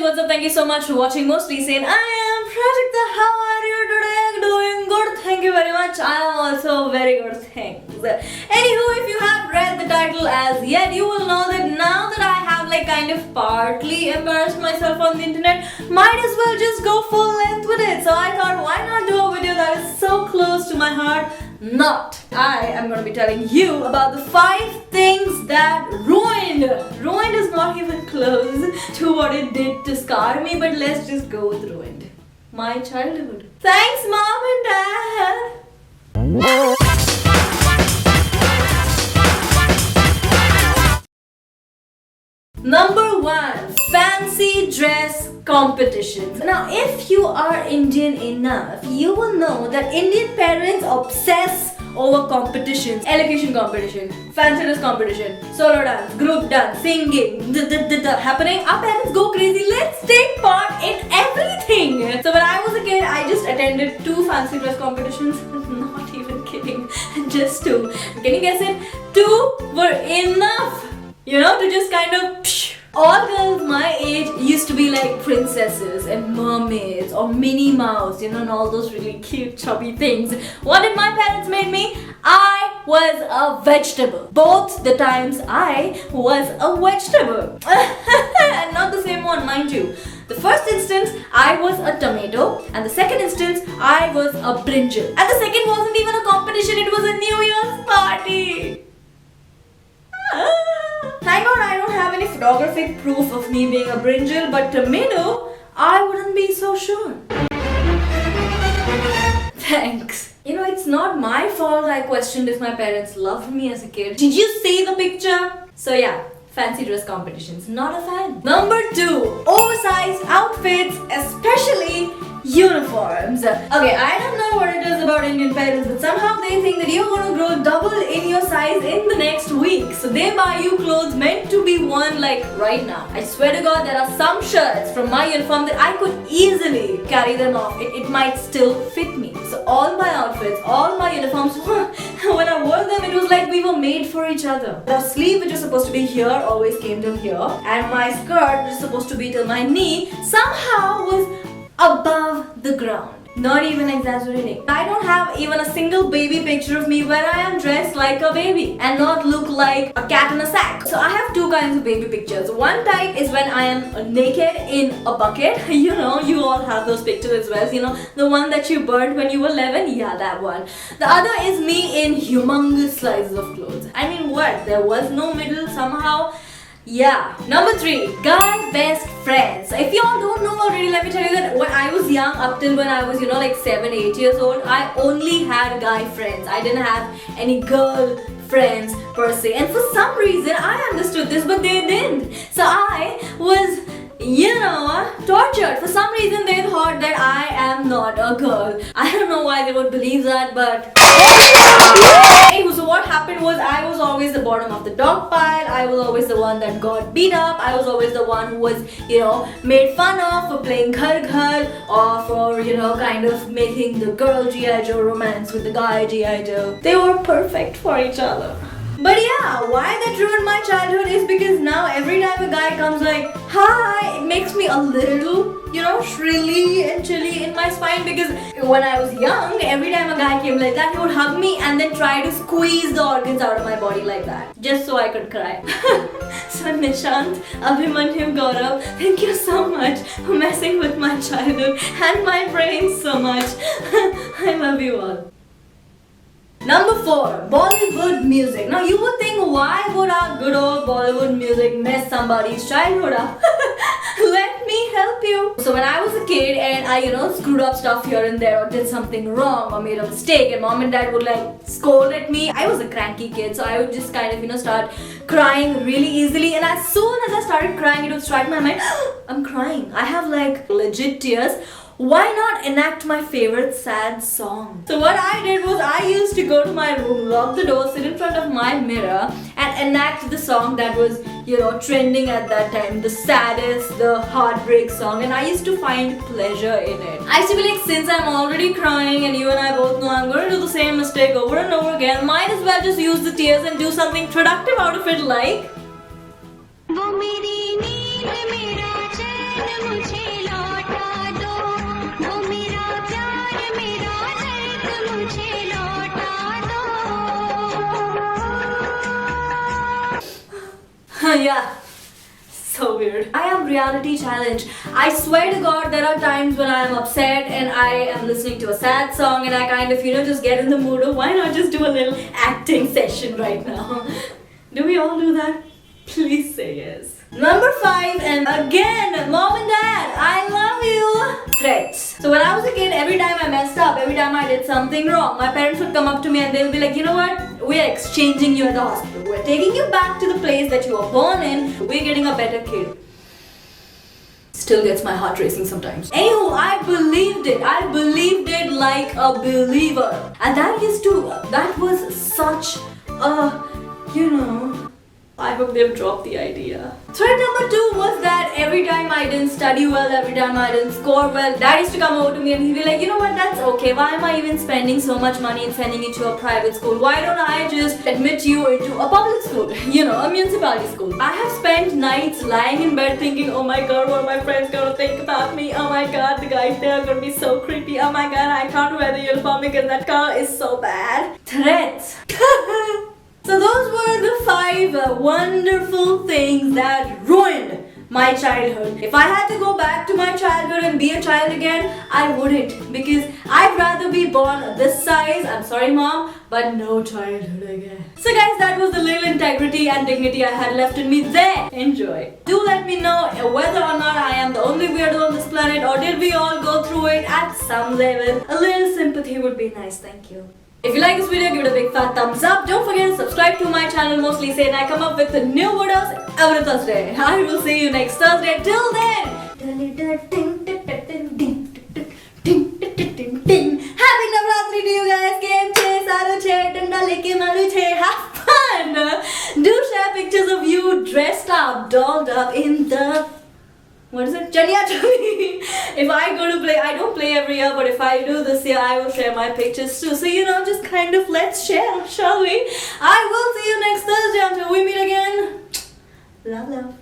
what's up? Thank you so much for watching Mostly Sane. I am Prajakta. How are you today? Doing good. Thank you very much. I am also very good. Thanks. Anywho, if you have read the title as yet, you will know that now that I have kind of partly embarrassed myself on the internet, might as well just go full length with it. So I thought, why not do a video that is so close to my heart? I am going to be telling you about the 5 things that ruined is not even close to what it did to scar me, but let's just go with ruined. My childhood. Thanks, Mom and Dad. Number 1, fancy dress competitions. Now, if you are Indian enough, you will know that Indian parents obsess over competitions. Elocution competition, fancy dress competition, solo dance, group dance, singing, happening. Our parents go crazy. Let's take part in everything. So when I was a kid, I just attended 2 fancy dress competitions. Not even kidding. Just 2. Can you guess it? 2 were enough. To just kind of all girls my age used to be like princesses and mermaids or Minnie Mouse, and all those really cute chubby things. What did my parents make me? I was a vegetable. Both the times I was a vegetable. And not the same one, mind you. The first instance, I was a tomato, and the second instance, I was a brinjal. And the second wasn't even a competition, it was a New Year's party. Thank God I don't have any photographic proof of me being a brinjal, but tomato, I wouldn't be so sure. Thanks. It's not my fault I questioned if my parents loved me as a kid. Did you see the picture? So yeah, fancy dress competitions, not a fan. Number 2, oversized outfits, especially uniforms. Okay, I don't know what it is about Indian parents, but somehow they think that you're going to grow double in your size in the next week. So they buy you clothes meant to be worn right now. I swear to God, there are some shirts from my uniform that I could easily carry them off. It might still fit me. So all my outfits, all my uniforms, when I wore them, it was like we were made for each other. The sleeve, which was supposed to be here, always came down here. And my skirt, which was supposed to be till my knee, somehow was above the ground. Not even exaggerating. I don't have even a single baby picture of me where I am dressed like a baby and not look like a cat in a sack. So I have 2 kinds of baby pictures. One type is when I am naked in a bucket. You all have those pictures as well. The one that you burned when you were 11. Yeah, that one. The other is me in humongous slices of clothes. I mean, what? There was no middle somehow. Yeah. Number 3, guy best friends. If y'all don't know already, let me tell you that when I was young, up till when I was, 7, 8 years old, I only had guy friends. I didn't have any girl friends per se. And for some reason, I understood this, but they didn't. So I was, tortured. For some reason, they thought that I am not a girl. I don't know why they would believe that, but so what happened was I was always the bottom of the dog pile. I was always the one that got beat up. I was always the one who was, made fun of for playing ghar ghar or for, kind of making the girl G.I. Joe romance with the guy G.I. Joe. They were perfect for each other. But yeah, why that ruined my childhood is because now every time a guy comes like, hi, it makes me a little, shrilly and chilly in my spine, because when I was young, every time a guy came like that, he would hug me and then try to squeeze the organs out of my body like that, just so I could cry. So Nishant, Abhimanyu, Gaurav, thank you so much for messing with my childhood and my brain so much. I love you all. Number 4, Bollywood music. Now you would think, why would our good old Bollywood music mess somebody's childhood up? Let me help you. So when I was a kid and I, screwed up stuff here and there or did something wrong or made a mistake and mom and dad would scold at me, I was a cranky kid, so I would just kind of, start crying really easily. And as soon as I started crying, it would strike my mind, I'm crying. I have legit tears. Why not enact my favorite sad song? So what I did was I used to go to my room, lock the door, sit in front of my mirror and enact the song that was, trending at that time. The saddest, the heartbreak song, and I used to find pleasure in it. I used to be like, since I'm already crying and you and I both know I'm going to do the same mistake over and over again, might as well just use the tears and do something productive out of it, like... Yeah. So weird. I am reality challenge. I swear to God, there are times when I am upset and I am listening to a sad song and I kind of, just get in the mood of why not just do a little acting session right now. Do we all do that? Please say yes. Number 5, and again, mom and dad, I love you. Threats. So when I was a kid, every time I messed up, every time I did something wrong, my parents would come up to me and they'll be like, you know what? We're exchanging you at the hospital. We're taking you back to the place that you were born in. We're getting a better kid. Still gets my heart racing sometimes. Anywho, I believed it. I believed it like a believer. And that was such a, I hope they've dropped the idea. Threat number 2 was that every time I didn't study well, every time I didn't score well, dad used to come over to me and he'd be like, you know what, that's okay. Why am I even spending so much money and sending you to a private school? Why don't I just admit you into a public school? A municipality school. I have spent nights lying in bed thinking, oh my god, what are my friends gonna think about me? Oh my god, the guys there are gonna be so creepy. Oh my god, I can't wear the uniform because that car is so bad. Threats. So those were the 5 wonderful things that ruined my childhood. If I had to go back to my childhood and be a child again, I wouldn't, because I'd rather be born this size, I'm sorry mom, but no childhood again. So guys, that was the little integrity and dignity I had left in me there. Enjoy. Do let me know whether or not I am the only weirdo on this planet, or did we all go through it at some level. A little sympathy would be nice, thank you. If you like this video, give it a big fat thumbs up. Don't forget to subscribe to my channel, Mostly Sane. I come up with new videos every Thursday. I will see you next Thursday. Till then, happy Navratri to you guys. Game che, saro che, danda leke maru che. Have fun. Do share pictures of you dressed up, dolled up in the Chaniya Choli. If I go to play, I don't play every year, but if I do this year, I will share my pictures too. So, just kind of let's share, shall we? I will see you next Thursday until we meet again. Love, love.